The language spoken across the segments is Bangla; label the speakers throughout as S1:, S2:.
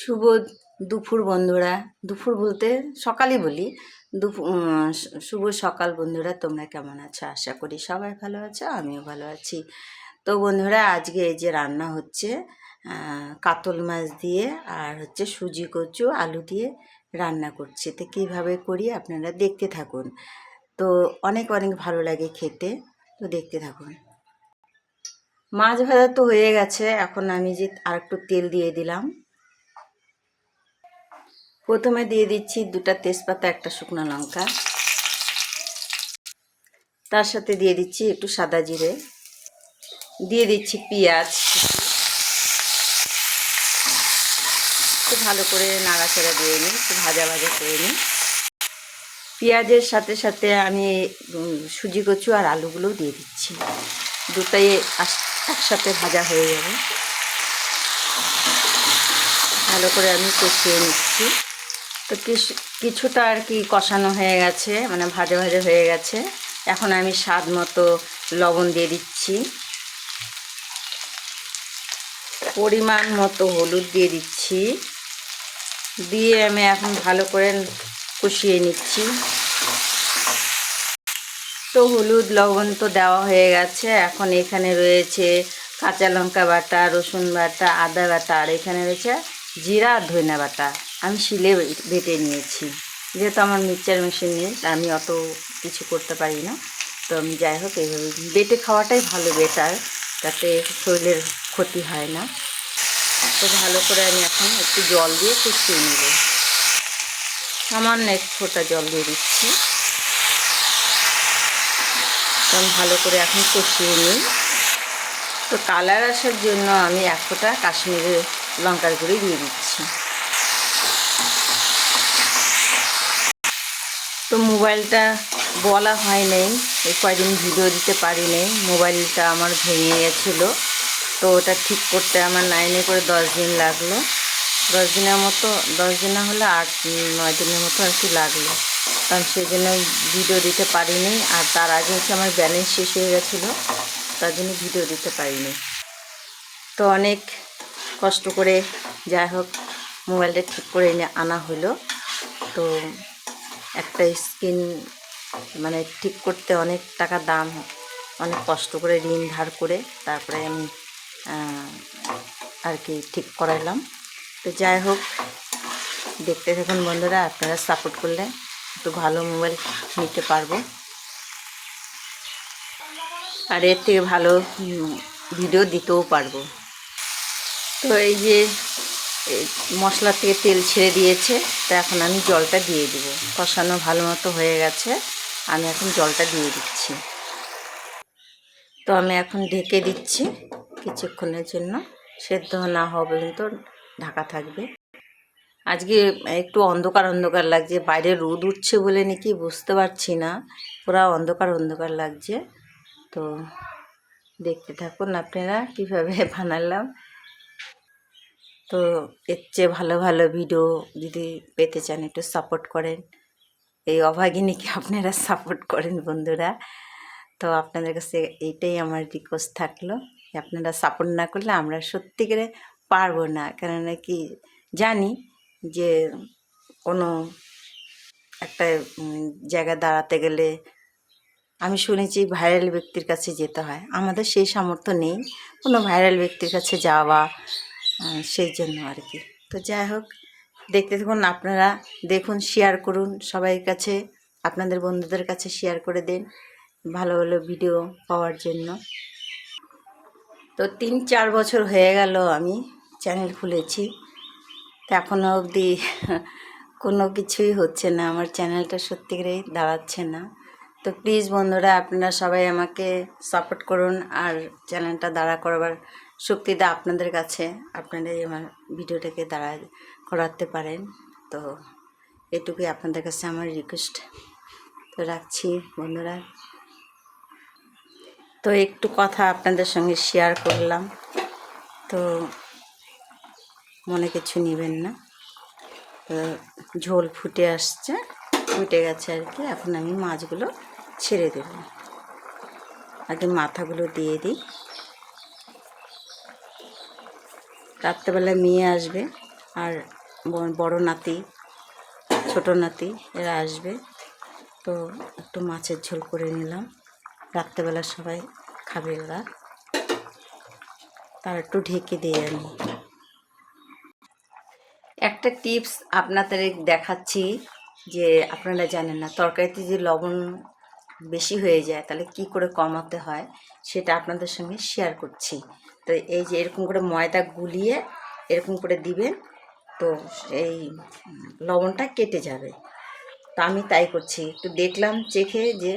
S1: শুভ দুপুর বন্ধুরা। দুপুর বলতে সকালই বলি। শুভ সকাল বন্ধুরা, তোমরা কেমন আছো? আশা করি সবাই ভালো আছো, আমিও ভালো আছি। তো বন্ধুরা, আজকে এই যে রান্না হচ্ছে কাতল মাছ দিয়ে আর হচ্ছে সুজি কচু আলু দিয়ে রান্না করছি। তো কীভাবে করি আপনারা দেখতে থাকুন। তো অনেক অনেক ভালো লাগে খেতে, তো দেখতে থাকুন। মাছ ভাজা তো হয়ে গেছে, এখন আমি যে আর একটু তেল দিয়ে দিলাম। প্রথমে দিয়ে দিচ্ছি 2টা তেজপাতা, 1টা শুকনো লঙ্কা, তার সাথে দিয়ে দিচ্ছি একটু সাদা জিরে, দিয়ে দিচ্ছি পেঁয়াজ, একটু ভালো করে নাড়াচাড়া দিয়ে নিই, একটু ভাজা ভাজা করে নিই। পেঁয়াজের সাথে সাথে আমি সুজি কচু আর আলুগুলোও দিয়ে দিচ্ছি, দুটাই একসাথে ভাজা হয়ে যাবে। ভালো করে আমি কষিয়ে নিচ্ছি। তো কিছুটা আর কি কষানো হয়ে গেছে, মানে ভাজা ভাজা হয়ে গেছে। এখন আমি স্বাদ মতো লবণ দিয়ে দিচ্ছি, পরিমাণ মতো হলুদ দিয়ে দিচ্ছি, দিয়ে আমি এখন ভালো করে কষিয়ে নিচ্ছি। তো হলুদ লবণ তো দেওয়া হয়ে গেছে। এখন এখানে রয়েছে কাঁচা লঙ্কা বাটা, রসুন বাটা, আদা বাটা, আর এখানে রয়েছে জিরা আর ধনে বাটা। আমি শিলে বেটে নিয়েছি, যেহেতু আমার মিক্সচার মেশিন নেই, আমি অত কিছু করতে পারি না। তো আমি যাই হোক এইভাবে বেটে খাওয়াটাই ভালো, বেটার, তাতে শরীরের ক্ষতি হয় না। তো ভালো করে আমি এখন একটু জল দিয়ে কষিয়ে নেব। সামান্য এক ফোঁটা জল দিয়ে দিচ্ছি। তো আমি ভালো করে এখন কষিয়ে নিই। তো কালার আসার জন্য আমি 1 ফোঁটা কাশ্মীরি লঙ্কার গুঁড়ি দিয়ে দিচ্ছি। তো মোবাইলটা বলা হয় নাই, এই কয়দিন ভিডিও দিতে পারি নাই, মোবাইলটা আমার ভেঙে গেছিলো। তো ওটা ঠিক করতে আমার 9 করে 10 দিন লাগলো। 10 দিনের মতো, 10 দিন না হলে 8-9 দিনের মতো আর কি লাগলো। কারণ সেই জন্য ভিডিও দিতে পারিনি। আর তার আগে হচ্ছে আমার ব্যালেন্স শেষ হয়ে গেছিলো, তার জন্য ভিডিও দিতে পারিনি। তো অনেক কষ্ট করে যাই হোক মোবাইলটা ঠিক করে আনা হলো। তো একটা স্ক্রিন মানে ঠিক করতে অনেক টাকা দাম, অনেক কষ্ট করে ঋণ ধার করে তারপরে আমি আর কি ঠিক করাইলাম। তো যাই হোক দেখতে থাকুন বন্ধুরা, আপনারা সাপোর্ট করলে একটু ভালো মোবাইল নিতে পারবো, আর এর থেকে ভালো ভিডিও দিতেও পারবো। তো এই যে মশলা থেকে তেল ছেড়ে দিয়েছে, তো এখন আমি জলটা দিয়ে দিব। কষানো ভালো মতো হয়ে গেছে, আমি এখন জলটা দিয়ে দিচ্ছি। তো আমি এখন ঢেকে দিচ্ছি কিছুক্ষণের জন্য, সেদ্ধ না হওয়া পর্যন্ত ঢাকা থাকবে। আজকে একটু অন্ধকার অন্ধকার লাগছে, বাইরে রোদ উঠছে বলে নাকি বুঝতে পারছি না, পুরো অন্ধকার অন্ধকার লাগছে। তো দেখতে থাকুন আপনারা কীভাবে বানালাম। তো এর চেয়ে ভালো ভালো ভিডিও যদি পেতে চান একটু সাপোর্ট করেন, এই অভাগিনীকে আপনারা সাপোর্ট করেন বন্ধুরা। তো আপনাদের কাছে এইটাই আমার রিকোয়েস্ট থাকলো, আপনারা সাপোর্ট না করলে আমরা সত্যিকারে পারবো না। কেননা কি জানি যে কোনো একটা জায়গায় দাঁড়াতে গেলে আমি শুনেছি ভাইরাল ব্যক্তির কাছে যেতে হয়, আমাদের সেই সামর্থ্য নেই কোনো ভাইরাল ব্যক্তির কাছে যাওয়া, সেই জন্য আর কি। তো যাই হোক দেখতে থাকুন আপনারা, দেখুন, শেয়ার করুন সবাই কাছে, আপনাদের বন্ধুদের কাছে শেয়ার করে দিন ভালো ভালো ভিডিও পাওয়ার জন্য। তো 3-4 বছর হয়ে গেল আমি চ্যানেল খুলেছি, তো এখনও অবধি কোনো কিছুই হচ্ছে না, আমার চ্যানেলটা সত্যিকারেই দাঁড়াচ্ছে না। তো প্লিজ বন্ধুরা আপনারা সবাই আমাকে সাপোর্ট করুন, আর চ্যানেলটা দাঁড়া করবার শক্তিটা আপনাদের কাছে, আপনারাই আমার ভিডিওটাকে দাঁড়া করাতে পারেন। তো এটুকুই আপনাদের কাছে আমার রিকোয়েস্ট। তো রাখছি বন্ধুরা। তো একটু কথা আপনাদের সঙ্গে শেয়ার করলাম, তো মনে কিছু নেবেন না। তো ঝোল ফুটে আসছে, ফুটে গেছে আর কি। এখন আমি মাছগুলো ছেড়ে দেব, আগে মাথাগুলো দিয়ে দিই। রাত্রেবেলা মেয়ে আসবে, আর বড় নাতি, ছোট নাতি এরা আসবে, তো একটু মাছের ঝোল করে নিলাম। রাত্রেবেলা সবাই খাবে ওরা, তার একটু ঢেকে দিয়ে আমি একটা টিপস আপনাদের দেখাচ্ছি, যে আপনারা জানেন না তরকারিতে যে লবণ বেশি হয়ে যায় তাহলে কি করে কমাতে হয় সেটা আপনাদের সঙ্গে শেয়ার করছি। তো এই যে এরকম করে ময়দা গুলিয়ে এরকম করে দিবেন, তো এই লবণটা কেটে যাবে। তো আমি তাই করছি, একটু দেখলাম চেখে যে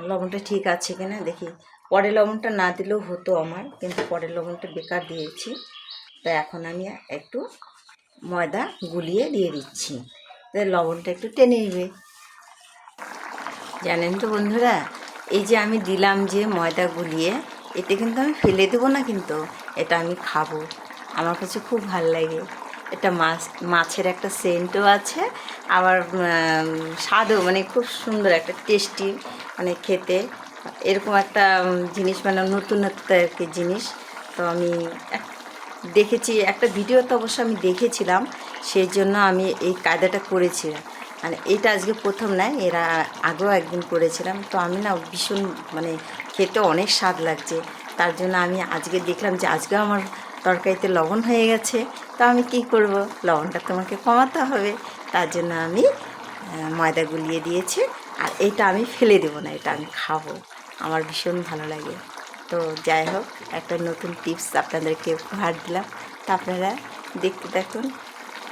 S1: লবণটা ঠিক আছে কিনা দেখি। পরে লবণটা না দিলেও হতো আমার, কিন্তু পরের লবণটা বেকার দিয়েছি। তো এখন আমি একটু ময়দা গুলিয়ে দিয়ে দিচ্ছি, লবণটা একটু টেনে নেবে। জানেন তো বন্ধুরা, এই যে আমি দিলাম যে ময়দা গুলিয়ে, এতে কিন্তু আমি ফেলে দেবো না, কিন্তু এটা আমি খাবো। আমার কাছে খুব ভালো লাগে। এটা মাছের একটা সেন্টও আছে, আবার স্বাদও মানে খুব সুন্দর একটা টেস্টি, মানে খেতে এরকম একটা জিনিস, মানে নতুনত্ব আর কি জিনিস। তো আমি দেখেছি একটা ভিডিওতে, অবশ্য আমি দেখেছিলাম, সেই জন্য আমি এই কায়দাটা করেছিলাম। মানে এটা আজকে প্রথম নয়, এরা আগেও একদিন করেছিলাম। তো আমি না ভীষণ মানে খেতে অনেক স্বাদ লাগছে, তার জন্য আমি আজকে দেখলাম যে আজকেও আমার তরকারিতে লবণ হয়ে গেছে। তো আমি কি করব, লবণটা তোমাকে কমাতে হবে, তার জন্য আমি ময়দা গুলিয়ে দিয়েছি। আর এটা আমি ফেলে দেবো না, এটা আমি খাবো, আমার ভীষণ ভালো লাগে। তো যাই হোক, একটা নতুন টিপস আপনাদেরকে উপহার দিলাম, তা আপনারা দেখতে থাকুন।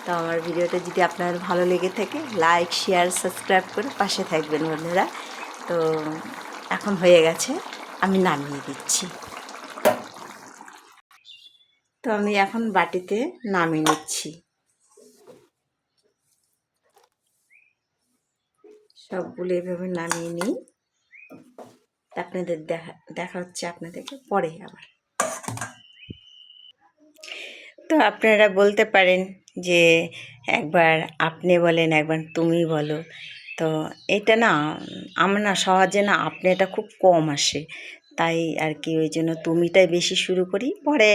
S1: তো আমার ভিডিওটা যদি আপনার ভালো লেগে থাকে, লাইক শেয়ার সাবস্ক্রাইব করে পাশে থাকবেন বন্ধুরা। তো এখন হয়ে গেছে, আমি নামিয়ে দিচ্ছি। তো আমি এখন বাটিতে নামিয়ে নিচ্ছি, সবগুলো এভাবে নামিয়ে নিই। আপনাদের দেখা হচ্ছে আপনাদেরকে পরে আবার। তো আপনারা বলতে পারেন যে একবার আপনি বলেন, একবার তুমি বলো। তো এটা না আমার না সহজে না আপনি এটা খুব কম আসে, তাই আর কি ওই জন্য তুমিটাই বেশি শুরু করি, পরে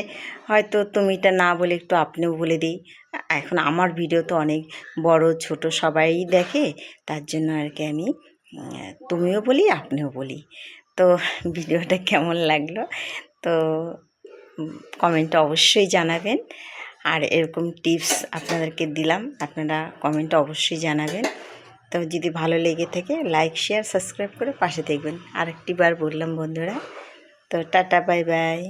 S1: হয়তো তুমিটা না বলে একটু আপনিও বলে দিই। এখন আমার ভিডিও তো অনেক বড় ছোট সবাই দেখে, তার জন্য আর কি আমি তুমিও বলি আপনিও বলি। তো ভিডিওটা কেমন লাগলো তো কমেন্টে অবশ্যই জানাবেন। আর এরকম টিপস আপনাদেরকে দিলাম, আপনারা কমেন্টে অবশ্যই জানাবেন। তো যদি ভালো লেগে থাকে লাইক শেয়ার সাবস্ক্রাইব করে পাশে দেখবেন। আরেকটি বার বললাম বন্ধুরা। তো টাটা বাই বাই।